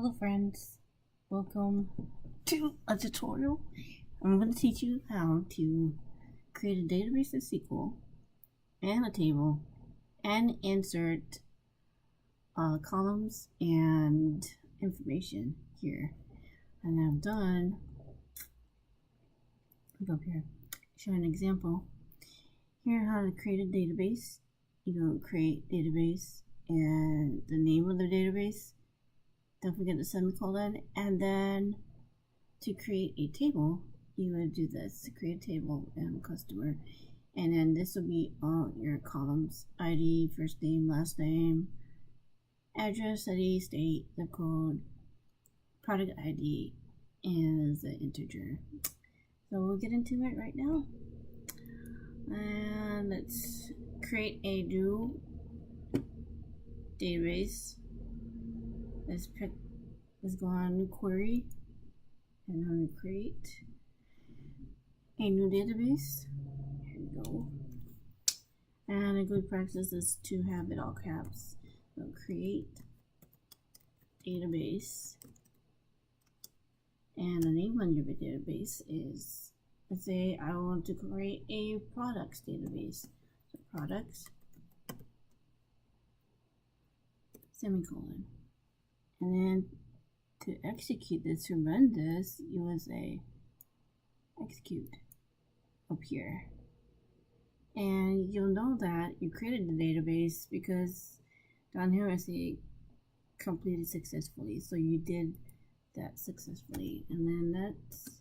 Hello friends, welcome to a tutorial. I'm going to teach you how to create a database in SQL and a table and insert columns and information here. And I've done, go up here, show an example. Here how to create a database. You go create database and the name of the database. Don't forget the semicolon, and then to create a table, you would do this to create a table and customer, and then this will be all your columns: ID, first name, last name, address, city, state, zip code, product ID, and the integer. So we'll get into it right now, and let's create a new database. Let's go on new query and I'm going to create a new database. Here we go. And a good practice is to have it all caps. So create database, and the name of your database is, let's say I want to create a products database. So products, semicolon. And then to execute this, to run this, you would say execute up here. And you'll know that you created the database because down here I say completed successfully. So you did that successfully. And then let's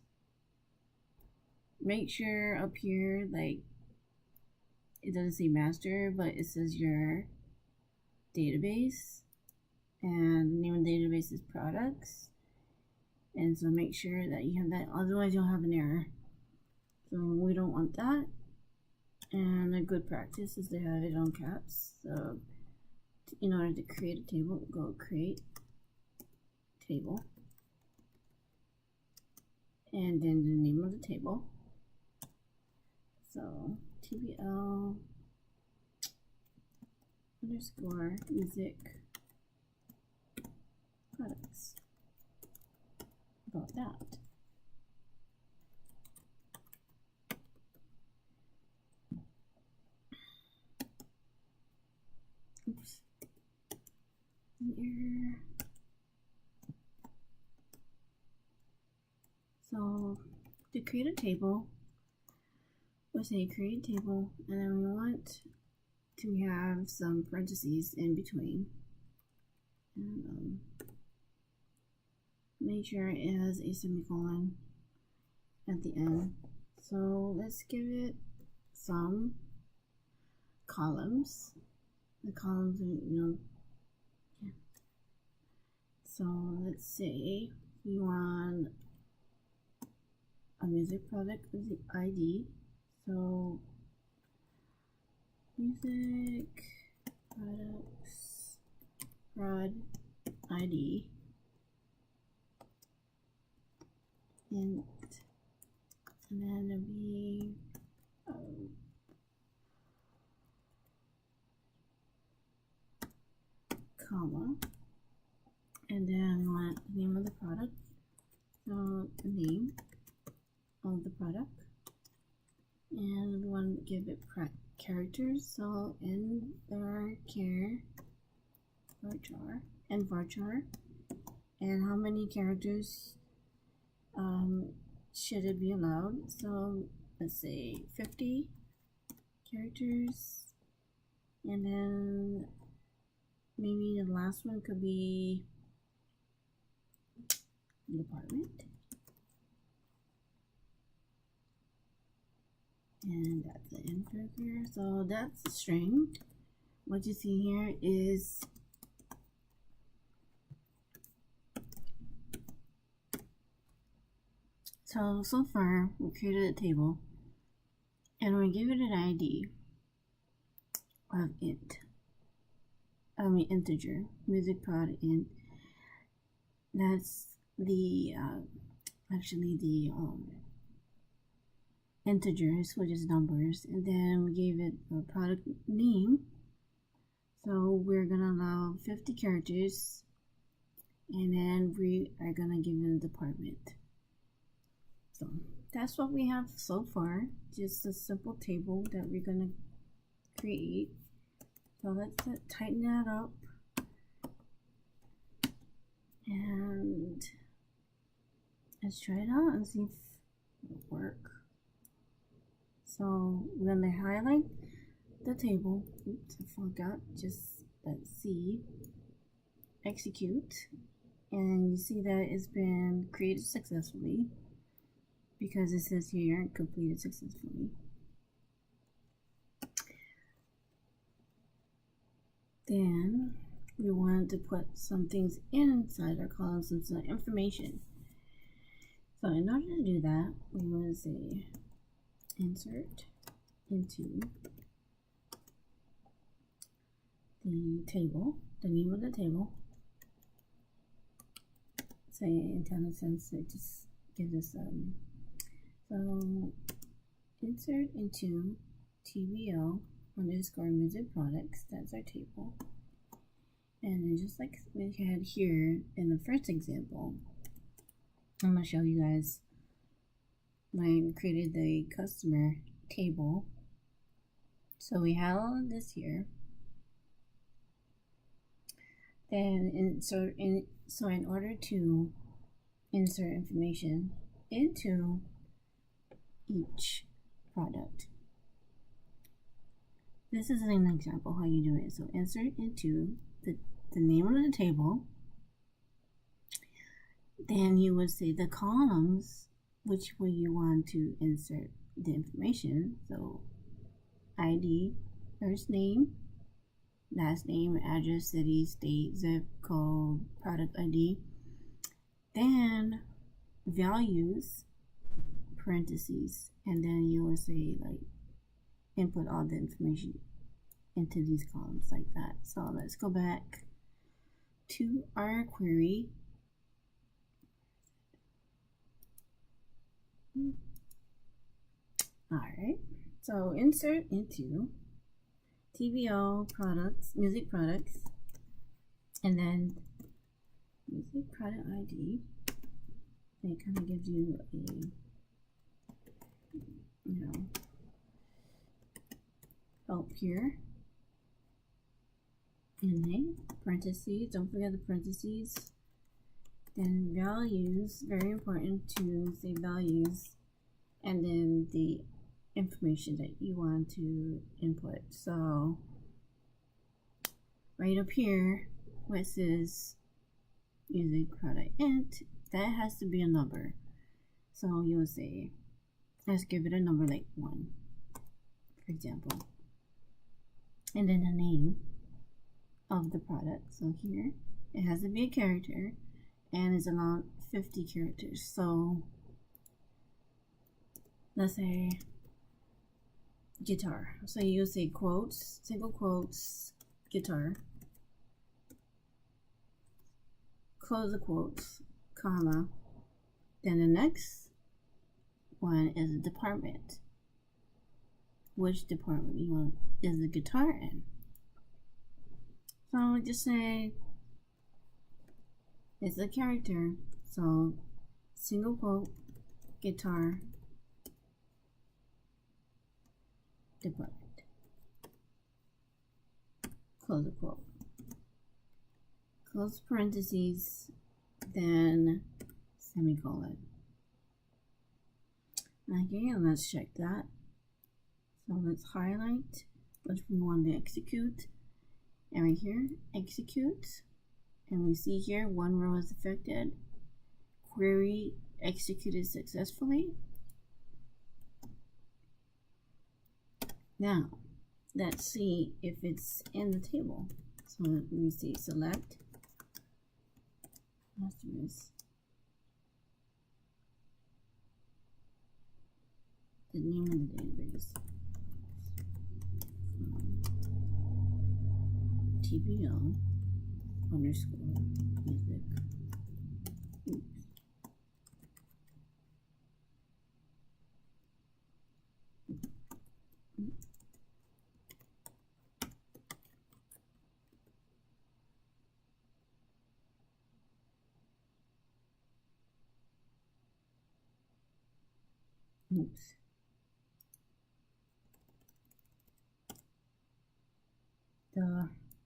make sure up here, like, it doesn't say master, but it says your database. And the name of the database is products, and so make sure that you have that, otherwise you'll have an error. So we don't want that, and a good practice is to have it on caps. So in order to create a table, go create table, and then the name of the table. So tbl underscore music products. About that. Oops. Here. So to create a table, we'll say create table, and then we want to have some parentheses in between. And make sure it has a semicolon at the end. So let's give it some columns. The columns are, yeah. So let's say we want a music product with the ID. So music products prod ID. And then it'll be comma, and then we want the name of the product. So the name of the product, and we want to give it characters. So in the varchar and varchar, and how many characters should it be allowed? So let's say 50 characters, and then maybe the last one could be department, and that's the info here. So that's the string. What you see here is so far we created a table, and we give it an ID of integer, music prod int. That's the actually the integers, which is numbers, and then we gave it a product name. So we're gonna allow 50 characters and then we are gonna give it a department. So that's what we have so far, just a simple table that we're gonna create. So let's tighten that up, and let's try it out and see if it'll work. So we're gonna highlight the table. Oops, I forgot. Just let's see. Execute, and you see that it's been created successfully because it says here completed successfully. Then we wanted to put some things inside our columns, some information. So in order to do that, we want to say insert into the table, the name of the table. Say IntelliSense, it just gives us so insert into TBO underscore music products. That's our table. And then just like we had here in the first example, I'm gonna show you guys when I created the customer table. So we have all of this here. Then in order to insert information into each product, this is an example how you do it. So insert into the name of the table. Then you would say the columns which way you want to insert the information. So ID, first name, last name, address, city, state, zip code, product ID. Then values, parentheses, and then you will say like input all the information into these columns like that. So let's go back to our query. Alright, so insert into TBO products, music products, and then music product ID. It kind of gives you a, help here. And then parentheses, don't forget the parentheses. Then values, very important to say values, and then the information that you want to input. So right up here where it says music product int, that has to be a number. So you'll say, let's give it a number like 1, for example. And then the name of the product. So here it has to be a character, and it's around 50 characters. So let's say guitar. So you say quotes, single quotes, guitar, close the quotes, comma. Then the next one is a department. Which department you want is the guitar in? So just say it's a character. So single quote, guitar, department. Close the quote. Close parentheses, then semicolon. Okay, and let's check that. So let's highlight which we want to execute. And right here, execute. And we see here 1 row is affected. Query executed successfully. Now, let's see if it's in the table. So let me see, select customers. The name of the database. TBO underscore music. Oops. Oops.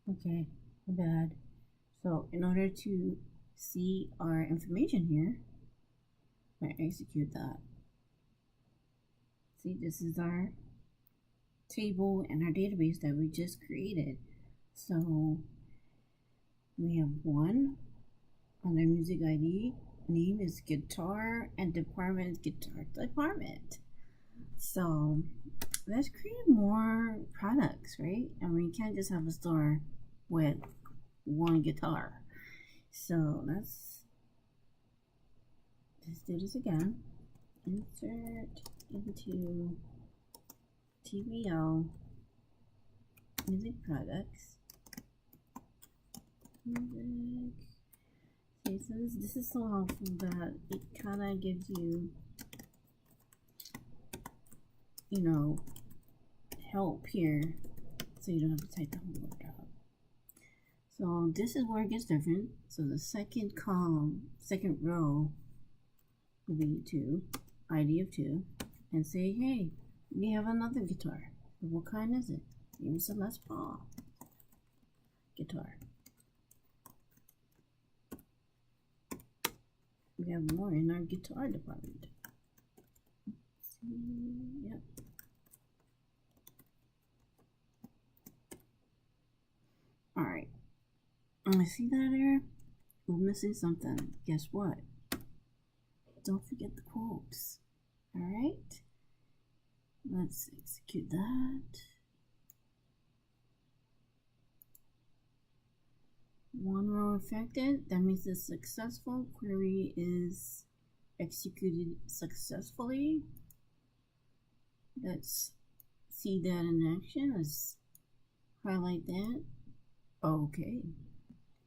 Okay, my bad. So in order to see our information here, I execute that. See, this is our table and our database that we just created. So we have one on our music ID, name is guitar, and department is guitar department. So let's create more products, right? And we can't just have a store with one guitar. So let's just do this again. Insert into TBL music products. Music. Okay, so this is so helpful that it kind of gives you, help here, so you don't have to type the whole word out. So this is where it gets different. So the second column, second row will be 2, ID of 2, and say, hey, we have another guitar. What kind is it? It's a Les Paul guitar. We have more in our guitar department. Let's see. Yep. Alright. I see that there. We're missing something. Guess what? Don't forget the quotes. Alright. Let's execute that. One row affected. That means the successful query is executed successfully. Let's see that in action. Let's highlight that. Okay.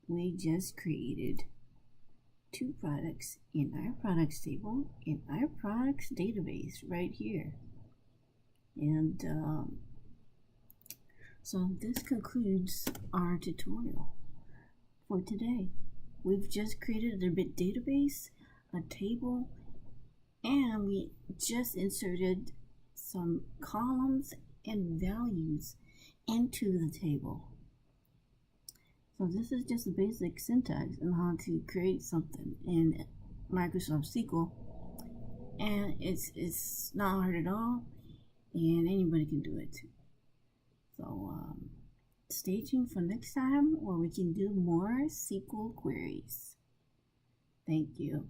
We just created 2 products in our products table, in our products database right here. And so this concludes our tutorial for today. We've just created a bit database, a table, and we just inserted some columns and values into the table. So this is just a basic syntax on how to create something in Microsoft SQL, and it's not hard at all, and anybody can do it. So stay tuned for next time where we can do more SQL queries. Thank you.